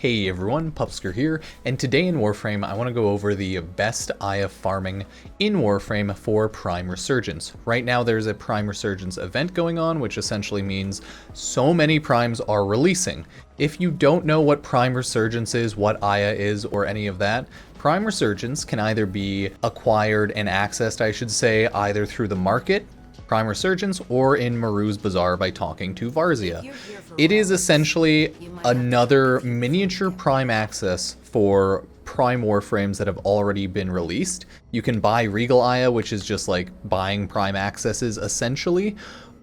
Hey everyone, Pupsker here, and today in Warframe I want to go over the best Aya farming in Warframe for Prime Resurgence. Right now there's a Prime Resurgence event going on, which essentially means so many Primes are releasing. If you don't know what Prime Resurgence is, what Aya is, or any of that, Prime Resurgence can either be acquired and accessed, I should say, either through the market, Prime Resurgence, or in Maru's Bazaar by talking to Varzia. It is essentially another miniature Prime access for Prime Warframes that have already been released. You can buy Regal Aya, which is just like buying Prime accesses essentially,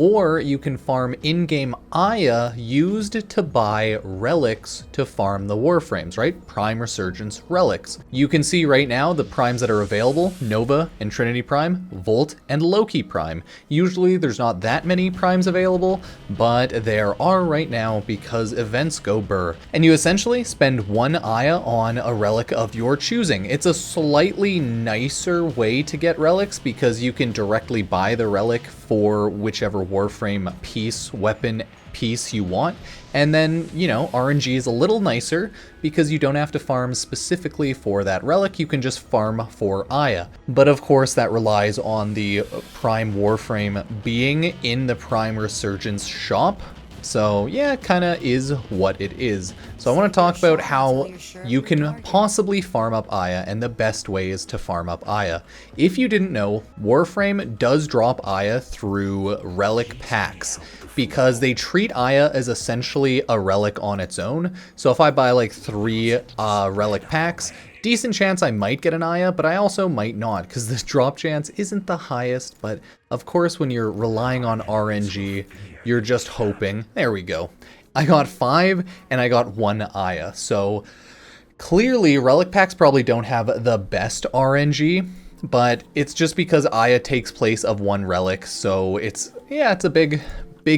or you can farm in-game Aya used to buy relics to farm the Warframes, right? Prime Resurgence Relics. You can see right now the Primes that are available: Nova and Trinity Prime, Volt and Loki Prime. Usually there's not that many Primes available, but there are right now because events go burr. And you essentially spend one Aya on a relic of your choosing. It's a slightly nicer way to get relics because you can directly buy the relic for whichever Warframe piece, weapon piece you want. And then, you know, RNG is a little nicer because you don't have to farm specifically for that relic, you can just farm for Aya. But of course that relies on the Prime Warframe being in the Prime Resurgence shop. So yeah, it kind of is what it is. So I want to talk about how you can possibly farm up Aya and the best ways to farm up Aya. If you didn't know, Warframe does drop Aya through Relic Packs because they treat Aya as essentially a relic on its own. So if I buy like 3 Relic Packs, decent chance I might get an Aya, but I also might not because the drop chance isn't the highest. But of course, when you're relying on RNG, you're just hoping. There we go. I got 5 and I got 1 Aya. So clearly Relic Packs probably don't have the best RNG, but it's just because Aya takes place of 1 relic. So it's a big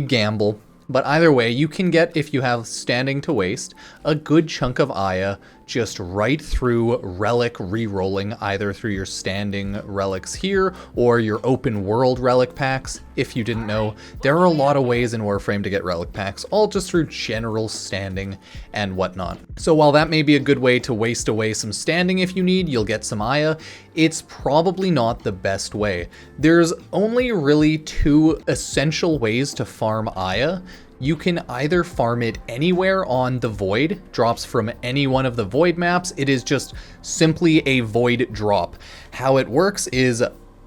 gamble. But either way, you can get, if you have standing to waste, a good chunk of Aya just right through relic re-rolling, either through your standing relics here or your open world relic packs. If you didn't know, there are a lot of ways in Warframe to get relic packs, all just through general standing and whatnot. So while that may be a good way to waste away some standing if you need, you'll get some Aya, it's probably not the best way. There's only really 2 essential ways to farm Aya. You can either farm it anywhere on the Void, drops from any one of the Void maps. It is just simply a Void drop. How it works is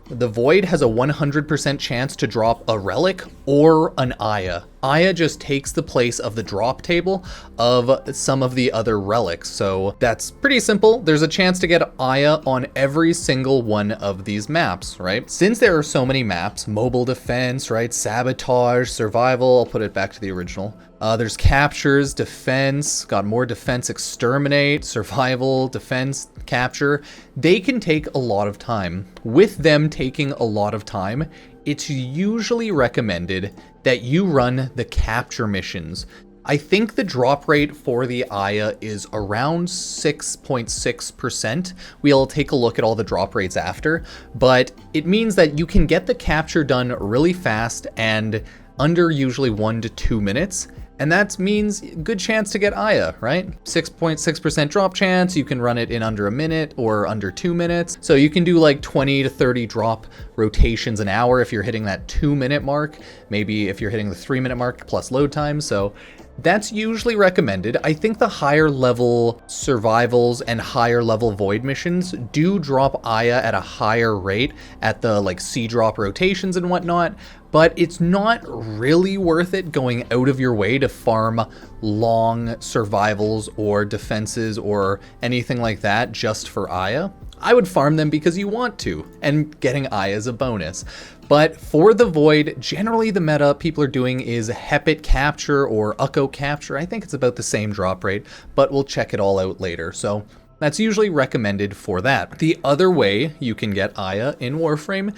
the Void has a 100% chance to drop a relic or an Aya. Aya just takes the place of the drop table of some of the other relics. So that's pretty simple. There's a chance to get Aya on every single one of these maps, right? Since there are so many maps, mobile defense, right? Sabotage, survival, I'll put it back to the original. There's captures, defense, got more defense, exterminate, survival, defense, capture. They can take a lot of time. With them taking a lot of time, it's usually recommended that you run the capture missions. I think the drop rate for the Aya is around 6.6%. We'll take a look at all the drop rates after, but it means that you can get the capture done really fast and under usually 1 to 2 minutes. And that means good chance to get Aya, right? 6.6% drop chance. You can run it in under a minute or under 2 minutes. So you can do like 20 to 30 drop rotations an hour if you're hitting that 2-minute mark. Maybe if you're hitting the 3-minute mark plus load time. So that's usually recommended. I think the higher level survivals and higher level void missions do drop Aya at a higher rate at the like C drop rotations and whatnot, but it's not really worth it going out of your way to farm long survivals or defenses or anything like that just for Aya. I would farm them because you want to, and getting Aya is a bonus. But for the Void, generally the meta people are doing is Hepit Capture or Ukko Capture. I think it's about the same drop rate, but we'll check it all out later. So that's usually recommended for that. The other way you can get Aya in Warframe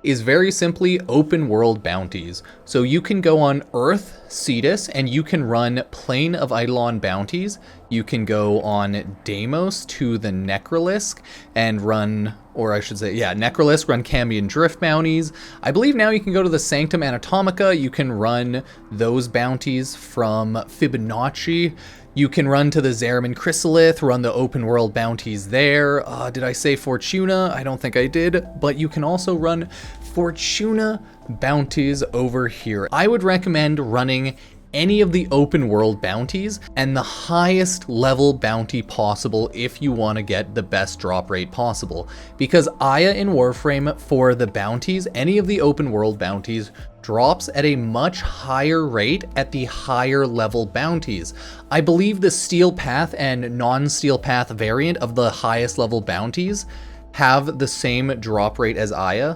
is very simply open world bounties. So you can go on Earth, Cetus, and you can run Plane of Eidolon bounties. You can go on Deimos to the Necrolisk and run, or I should say, yeah, Necrolisk, run Cambion Drift bounties. I believe now you can go to the Sanctum Anatomica. You can run those bounties from Fibonacci. You can run to the Zariman Chrysalith, run the open world bounties there. Did I say Fortuna? I don't think I did, but you can also run Fortuna bounties over here. I would recommend running any of the open world bounties and the highest level bounty possible if you want to get the best drop rate possible. Because Aya in Warframe, for the bounties, any of the open world bounties drops at a much higher rate at the higher level bounties. I believe the Steel Path and non-Steel Path variant of the highest level bounties have the same drop rate as Aya,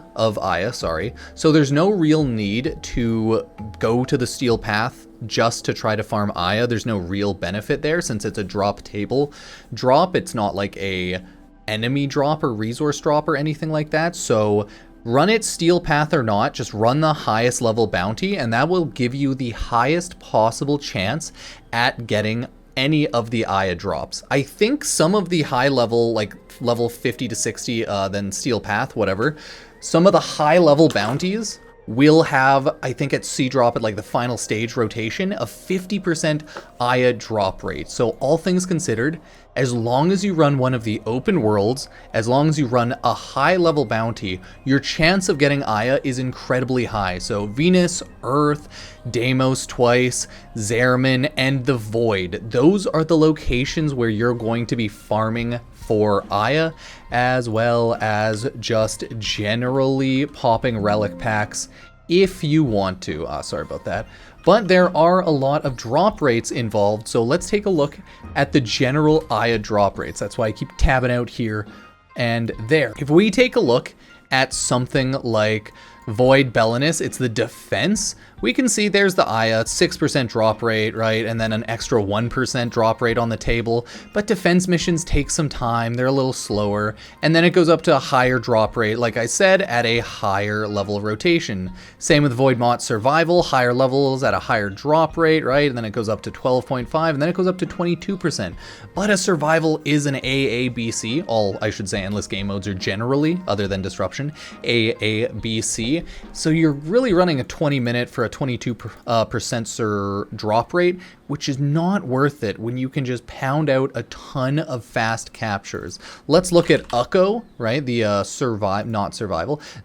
sorry. So there's no real need to go to the Steel Path just to try to farm Aya. There's no real benefit there since it's a drop table drop. It's not like a enemy drop or resource drop or anything like that. So run it Steel Path or not, just run the highest level bounty and that will give you the highest possible chance at getting any of the Aya drops. I think some of the high level, like level 50 to 60, then Steel Path, whatever, some of the high level bounties will have, I think at C drop at like the final stage rotation, a 50% Aya drop rate. So all things considered, as long as you run one of the open worlds, as long as you run a high level bounty, your chance of getting Aya is incredibly high. So Venus, Earth, Deimos twice, Zariman, and the Void. Those are the locations where you're going to be farming for Aya, as well as just generally popping relic packs if you want to. Sorry about that. But there are a lot of drop rates involved, so let's take a look at the general Aya drop rates. That's why I keep tabbing out here and there. If we take a look at something like Void Belinus, it's the defense. We can see there's the Aya, 6% drop rate, right? And then an extra 1% drop rate on the table. But defense missions take some time, they're a little slower. And then it goes up to a higher drop rate, like I said, at a higher level of rotation. Same with Void Mott Survival, higher levels at a higher drop rate, right? And then it goes up to 12.5, and then it goes up to 22%. But a survival is an AABC, all I should say endless game modes are generally, other than disruption, AABC. So you're really running a 20-minute for a 22% drop rate, which is not worth it when you can just pound out a ton of fast captures. Let's look at Ukko, right? The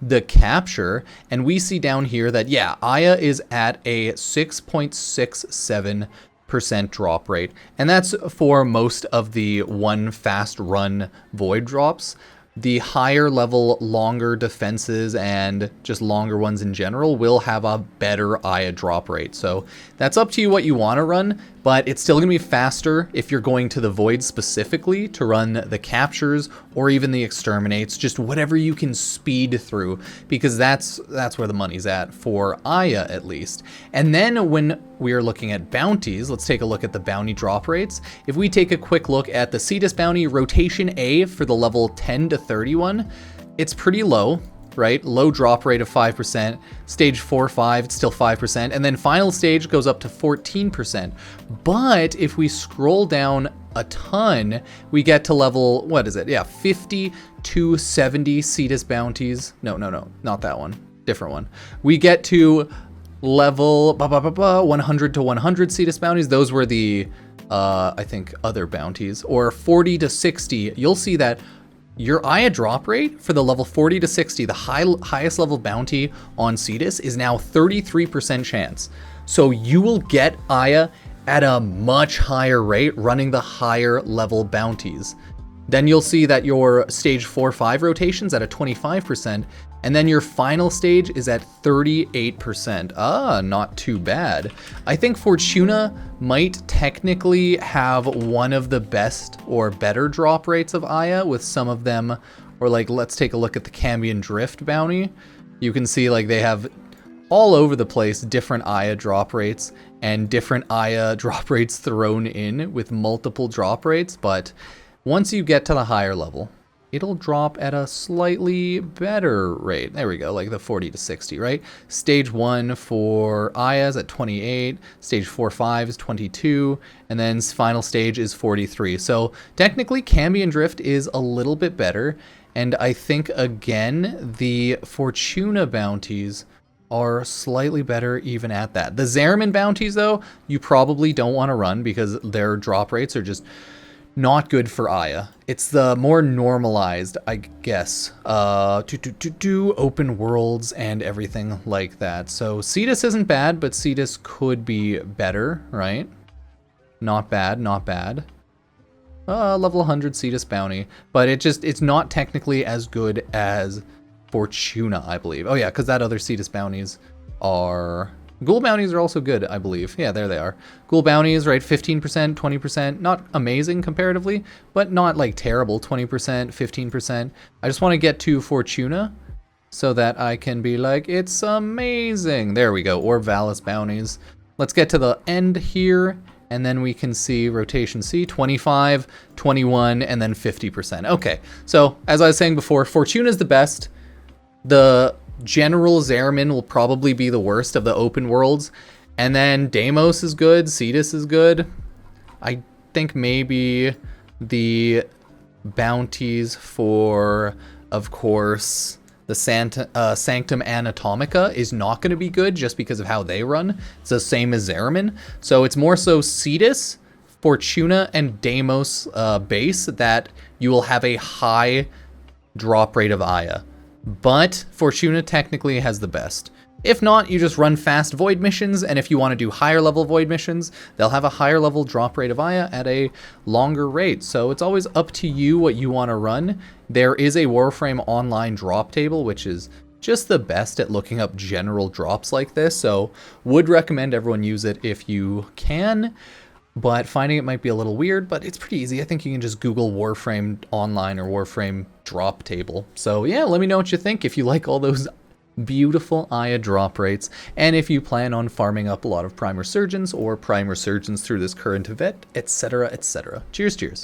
the capture, and we see down here that, yeah, Aya is at a 6.67% drop rate, and that's for most of the one fast run void drops. The higher level, longer defenses and just longer ones in general will have a better Aya drop rate. So that's up to you what you want to run, but it's still going to be faster if you're going to the Void specifically to run the captures or even the exterminates, just whatever you can speed through, because that's where the money's at for Aya at least. And then when we are looking at bounties, let's take a look at the bounty drop rates. If we take a quick look at the Cetus bounty rotation A for the level 10 to 31, it's pretty low, right? Low drop rate of 5%, stage 4-5, it's still 5%, and then final stage goes up to 14%. But if we scroll down a ton, we get to level, what is it? Yeah, 50 to 70 Cetus bounties. No, not that one, different one. We get to level 100 to 100 Cetus bounties. Those were the, I think, other bounties. Or 40 to 60, you'll see that your Aya drop rate for the level 40 to 60, the highest level bounty on Cetus, is now 33% chance. So you will get Aya at a much higher rate running the higher level bounties. Then you'll see that your stage 4-5 rotation's at a 25%, and then your final stage is at 38%. Not too bad. I think Fortuna might technically have one of the best or better drop rates of Aya, with some of them, or like, let's take a look at the Cambion Drift bounty. You can see like they have all over the place different Aya drop rates and different Aya drop rates thrown in with multiple drop rates, but once you get to the higher level, it'll drop at a slightly better rate. There we go, like the 40 to 60, right? Stage 1 for Aya is at 28, stage 4-5 is 22, and then final stage is 43. So technically Cambion Drift is a little bit better, and I think again the Fortuna bounties are slightly better even at that. The Zariman bounties, though, you probably don't want to run because their drop rates are just not good for Aya. It's the more normalized, I guess, open worlds and everything like that. So Cetus isn't bad, but Cetus could be better, right? Not bad, not bad. Level 100 Cetus bounty, but it's not technically as good as Fortuna, I believe. Oh yeah, because that other Cetus bounties are... Ghoul bounties are also good, I believe. Yeah, there they are. Ghoul bounties, right, 15%, 20%. Not amazing comparatively, but not like terrible. 20%, 15%. I just want to get to Fortuna so that I can be like, it's amazing. There we go. Orb Valis bounties. Let's get to the end here, and then we can see rotation C, 25, 21, and then 50%. Okay, so as I was saying before, Fortuna is the best. The General Zariman will probably be the worst of the open worlds. And then Deimos is good. Cetus is good. I think maybe the bounties for, of course, the Sanctum Anatomica is not going to be good just because of how they run. It's the same as Zariman. So it's more so Cetus, Fortuna, and Deimos base that you will have a high drop rate of Aya. But Fortuna technically has the best. If not, you just run fast void missions, and if you want to do higher level void missions, they'll have a higher level drop rate of Aya at a longer rate. So it's always up to you what you want to run. There is a Warframe online drop table, which is just the best at looking up general drops like this, so would recommend everyone use it if you can. But finding it might be a little weird, but it's pretty easy. I think you can just Google Warframe online or Warframe drop table. So yeah, let me know what you think if you like all those beautiful Aya drop rates, and if you plan on farming up a lot of Prime Resurgence or Prime Resurgence through this current event, etc., etc. Cheers, cheers.